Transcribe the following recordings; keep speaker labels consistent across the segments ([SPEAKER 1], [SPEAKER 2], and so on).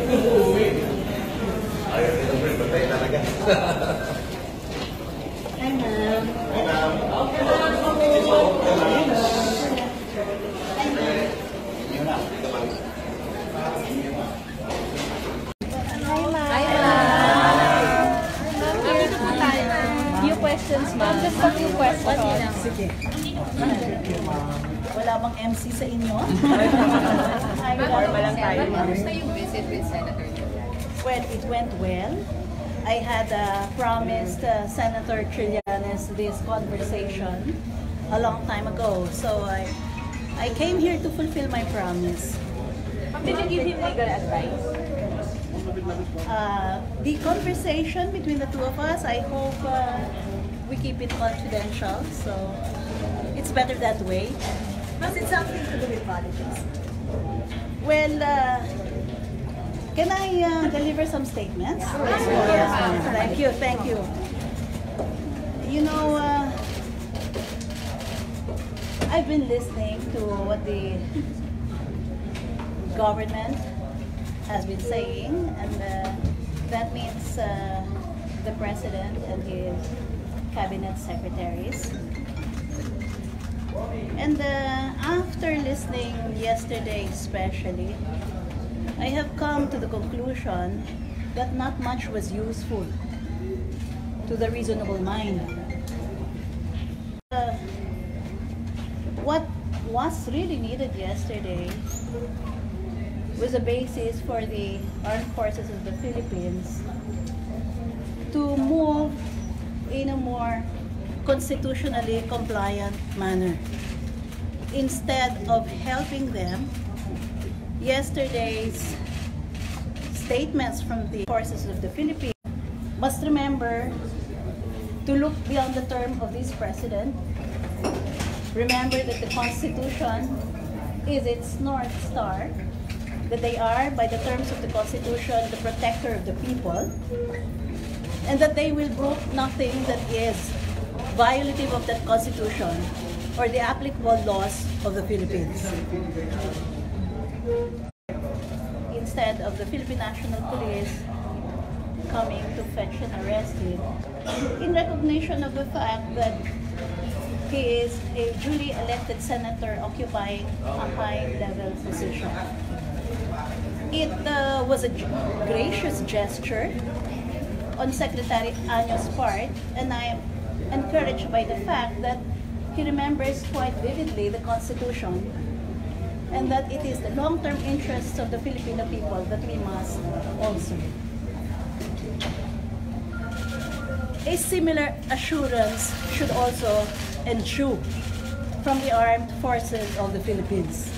[SPEAKER 1] Hi, ma'am.
[SPEAKER 2] Hi, ma'am.
[SPEAKER 1] Few questions, ma'am. Just a few questions.
[SPEAKER 3] Sige. Wala bang MC sa inyo?
[SPEAKER 1] Normal lang tayo.
[SPEAKER 4] Kamusta yung visit with Senator Trillanes?
[SPEAKER 3] Well, it went well. I had promised Senator Trillanes this conversation a long time ago. So I came here to fulfill my promise.
[SPEAKER 1] Did you give him legal advice?
[SPEAKER 3] The conversation between the two of us, I hope we keep it confidential. So it's better that way.
[SPEAKER 1] Does it something to do with politics?
[SPEAKER 3] Well, can I deliver some statements? Yes, thank you, thank you. You know, I've been listening to what the government has been saying, and that means the president and his cabinet secretaries. And after listening yesterday especially, I have come to the conclusion that not much was useful to the reasonable mind. What was really needed yesterday was a basis for the armed forces of the Philippines to move in a more constitutionally compliant manner. Instead of helping them, yesterday's statements from the forces of the Philippines must remember to look beyond the term of this president. Remember that the Constitution is its North Star, that they are, by the terms of the Constitution, the protector of the people, and that they will brook nothing that is violative of that Constitution or the applicable laws of the Philippines. Instead of the Philippine National Police coming to fetch and arrest him, in recognition of the fact that he is a duly elected senator occupying a high-level position. It was a gracious gesture on Secretary Anyo's part, and I am encouraged by the fact that he remembers quite vividly the Constitution and that it is the long-term interests of the Filipino people that we must also. A similar assurance should also ensue from the armed forces of the Philippines.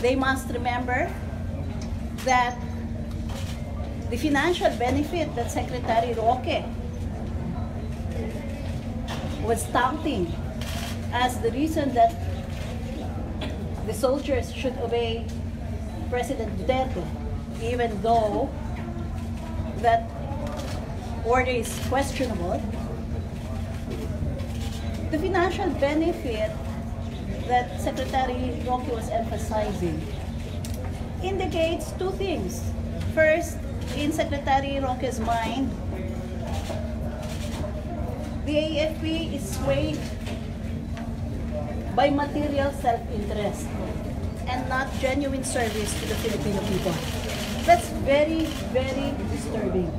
[SPEAKER 3] They must remember that the financial benefit that Secretary Roque was touting as the reason that the soldiers should obey President Duterte, even though that order is questionable, the financial benefit that Secretary Roque was emphasizing indicates two things. First, in Secretary Roque's mind, the AFP is swayed by material self-interest and not genuine service to the Filipino people. That's very, very disturbing.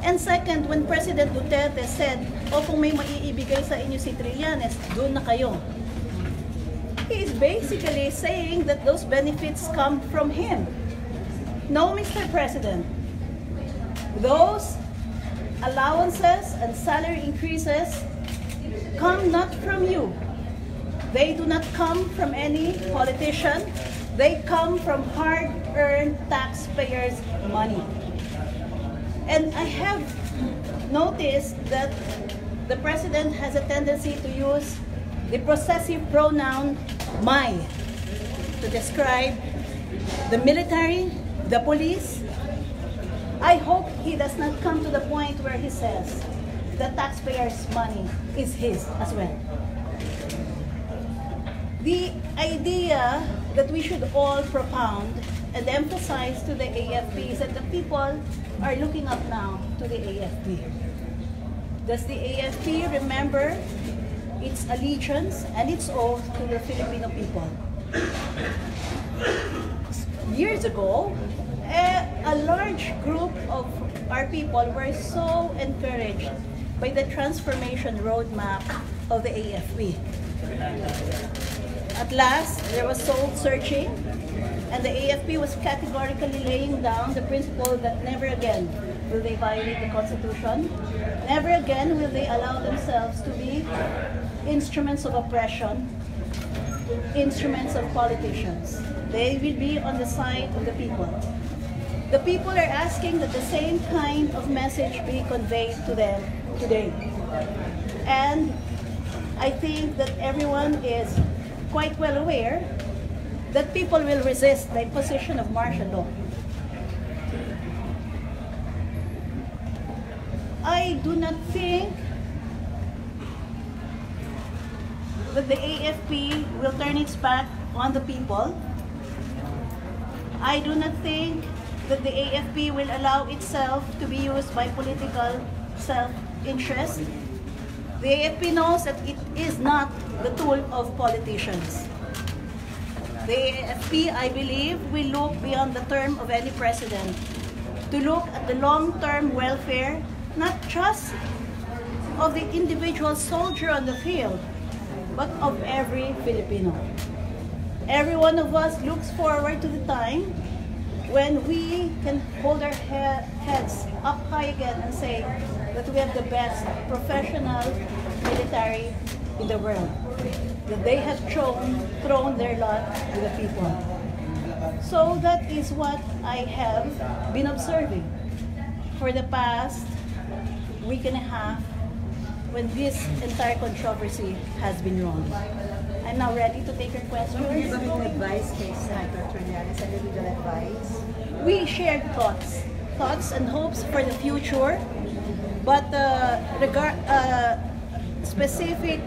[SPEAKER 3] And second, when President Duterte said, o kung may maiibigay sa inyo si Trillanes, doon na kayo. He is basically saying that those benefits come from him. No, Mr. President. Those allowances and salary increases come not from you. They do not come from any politician. They come from hard-earned taxpayers' money. And I have noticed that the President has a tendency to use the possessive pronoun my to describe the military, the police. I hope he does not come to the point where he says the taxpayers' money is his as well. The idea that we should all propound and emphasize to the AFP is that the people are looking up now to the AFP. Does the AFP remember its allegiance and its oath to the Filipino people? Years ago, a large group of our people were so encouraged by the transformation roadmap of the AFP. At last, there was soul searching, and the AFP was categorically laying down the principle that never again will they violate the Constitution, never again will they allow themselves to be instruments of oppression, instruments of politicians. They will be on the side of the people. The people are asking that the same kind of message be conveyed to them today. And I think that everyone is quite well aware that people will resist the imposition of martial law. I do not think that the AFP will turn its back on the people. I do not think that the AFP will allow itself to be used by political self-interest. The AFP knows that it is not the tool of politicians. The AFP, I believe, will look beyond the term of any president to look at the long-term welfare, not just of the individual soldier on the field, but of every Filipino. Every one of us looks forward to the time when we can hold our heads up high again and say that we have the best professional military in the world, that they have thrown their lot to the people. So that is what I have been observing for the past week and a half when this entire controversy has been wrong. I'm now ready to take your questions.
[SPEAKER 2] Advice kay Senator Trillanes, any legal advice?
[SPEAKER 3] We shared thoughts and hopes for the future, but specific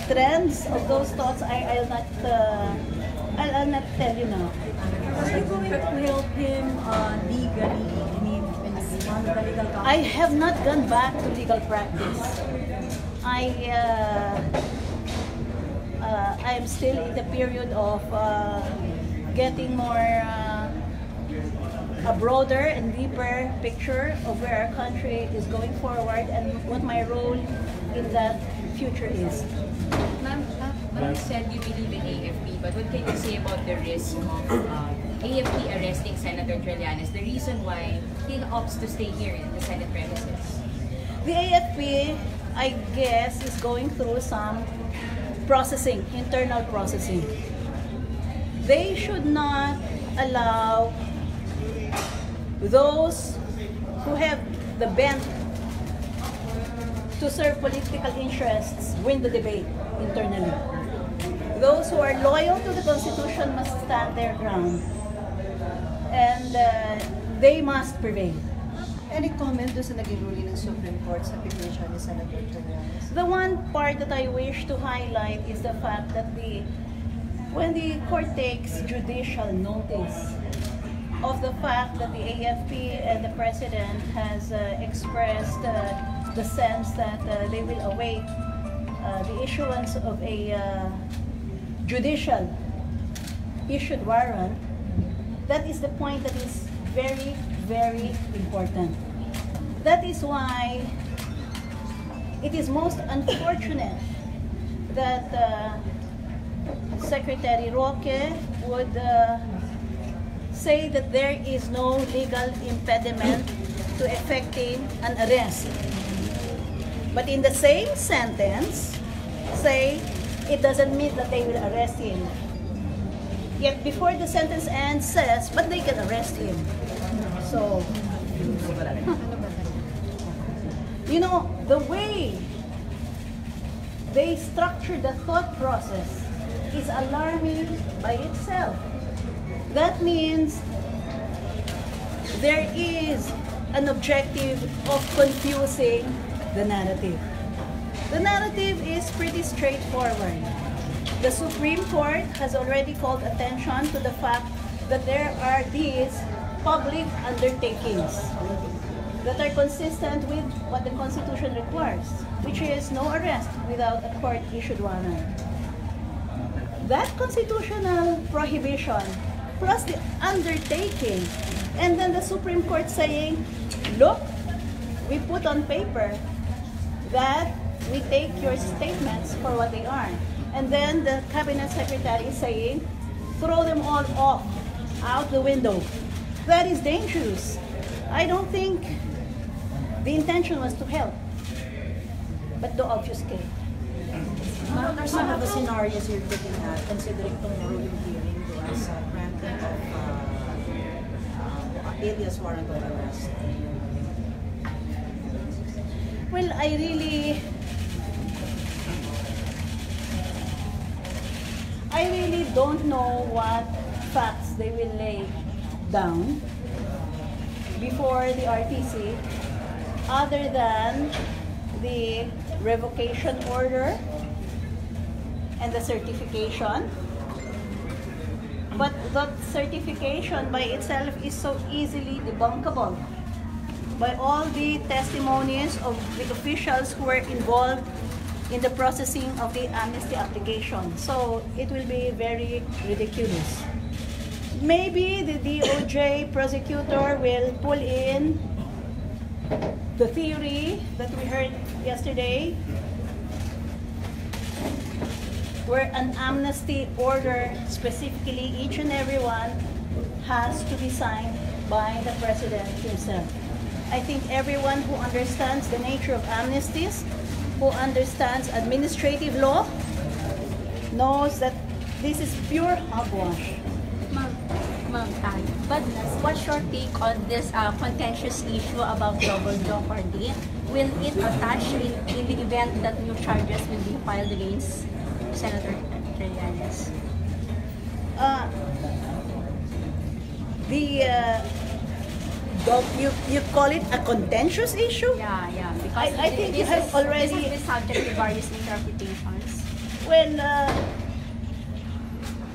[SPEAKER 3] trends of those thoughts, I'll not tell you now.
[SPEAKER 2] Are you going to help him legally? I mean, on the legal counsel?
[SPEAKER 3] I have not gone back to legal practice. I am still in the period of getting more a broader and deeper picture of where our country is going forward and what my role in that future is.
[SPEAKER 4] Ma'am, you said you believe in AFP, but what can you say about the risk of AFP arresting Senator Trillanes, the reason why he opts to stay here in the Senate premises?
[SPEAKER 3] The AFP, I guess, is going through some processing, internal processing. They should not allow those who have the bent to serve political interests win the debate internally. Those who are loyal to the Constitution must stand their ground, and they must prevail.
[SPEAKER 2] Any comment doon sa naging ruling ng Supreme Court sa petition ni Senator Trillanes?
[SPEAKER 3] The one part that I wish to highlight is the fact that when the court takes judicial notice of the fact that the AFP and the President has expressed the sense that they will await the issuance of a judicial issued warrant, that is the point that is very, very important. That is why it is most unfortunate that Secretary Roque would say that there is no legal impediment to effecting an arrest. But in the same sentence, say it doesn't mean that they will arrest him. Yet before the sentence ends says, but they can arrest him. So, you know, the way they structure the thought process is alarming by itself. That means there is an objective of confusing the narrative. The narrative is pretty straightforward. The Supreme Court has already called attention to the fact that there are these public undertakings that are consistent with what the Constitution requires, which is no arrest without a court-issued warrant. That constitutional prohibition, plus the undertaking, and then the Supreme Court saying, look, we put on paper that we take your statements for what they are. And then the Cabinet Secretary is saying, throw them all off, out the window. That is dangerous. I don't think the intention was to help, but to obfuscate.
[SPEAKER 2] What are some of the scenarios you're looking at, considering tomorrow yung hearing as granting of alias warrant of arrest?
[SPEAKER 3] Well, I really don't know what facts they will lay down before the RTC, other than the revocation order and the certification. But that certification by itself is so easily debunkable by all the testimonies of the officials who were involved in the processing of the amnesty application. So it will be very ridiculous. Maybe the DOJ prosecutor will pull in the theory that we heard yesterday, where an amnesty order, specifically each and every one, has to be signed by the President himself. I think everyone who understands the nature of amnesties, who understands administrative law, knows that this is pure hogwash.
[SPEAKER 1] But what's your take on this contentious issue about double jeopardy? Will it attach in the event that new charges will be filed against Senator Trillanes?
[SPEAKER 3] You call it a contentious issue?
[SPEAKER 1] Yeah. Because
[SPEAKER 3] I think you have already...
[SPEAKER 1] This has been subject to various interpretations.
[SPEAKER 3] Well,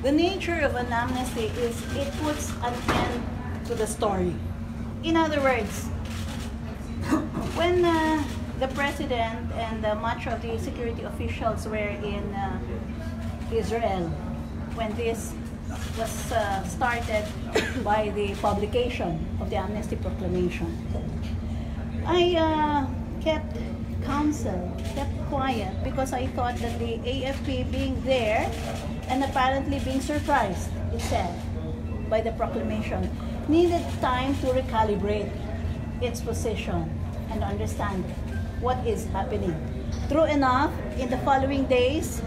[SPEAKER 3] the nature of an amnesty is it puts an end to the story. In other words, when the President and much of the security officials were in Israel, when this was started by the publication of the Amnesty Proclamation, I kept counsel, kept quiet, because I thought that the AFP being there and apparently being surprised, it said, by the proclamation, needed time to recalibrate its position and understand what is happening. True enough, in the following days,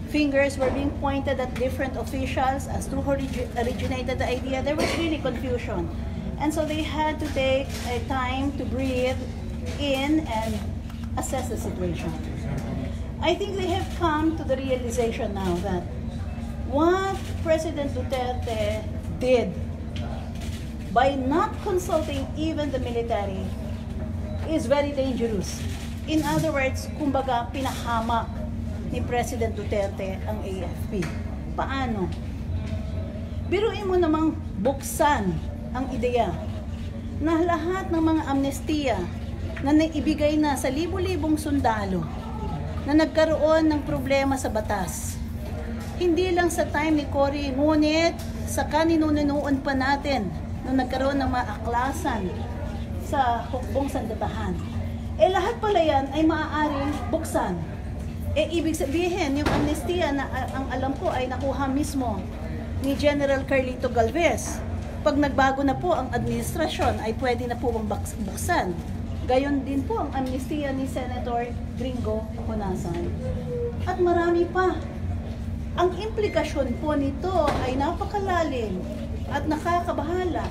[SPEAKER 3] fingers were being pointed at different officials as to who originated the idea. There was really confusion. And so they had to take a time to breathe in and assess the situation. I think they have come to the realization now that what President Duterte did by not consulting even the military is very dangerous. In other words, kumbaga, pinahamak ni President Duterte ang AFP. Paano? Biruin mo namang buksan ang ideya na lahat ng mga amnestiya na naibigay na sa libu-libong sundalo na nagkaroon ng problema sa batas. Hindi lang sa time ni Cory, ngunit sa kaninunuan pa natin nung nagkaroon ng mga aklasan sa hukbong sandatahan. Lahat pala yan ay maaaring buksan. Ibig sabihin, yung amnestiya na ang alam ko ay nakuha mismo ni General Carlito Galvez. Pag nagbago na po ang administrasyon, ay pwede na po bang buksan. Gayon din po ang amnestiya ni Senator Gringo Honasan. At marami pa. Ang implikasyon po nito ay napakalalim at nakakabahala.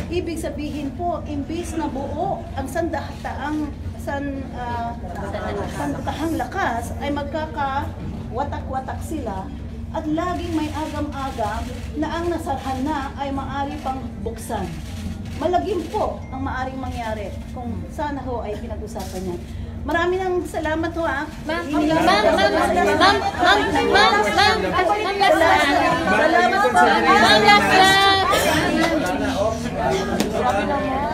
[SPEAKER 3] Ibig sabihin po, imbis na buo ang sandatahang lakas, ay magkakawatak-watak sila at laging may agam-agam na ang nasarhan na ay maari pang buksan. Malagim po ang maaring mangyari kung sana ho ay pinag-usapan niya. Marami nang salamat ho ah.
[SPEAKER 5] Ma'am,
[SPEAKER 3] Salamat po.
[SPEAKER 5] last.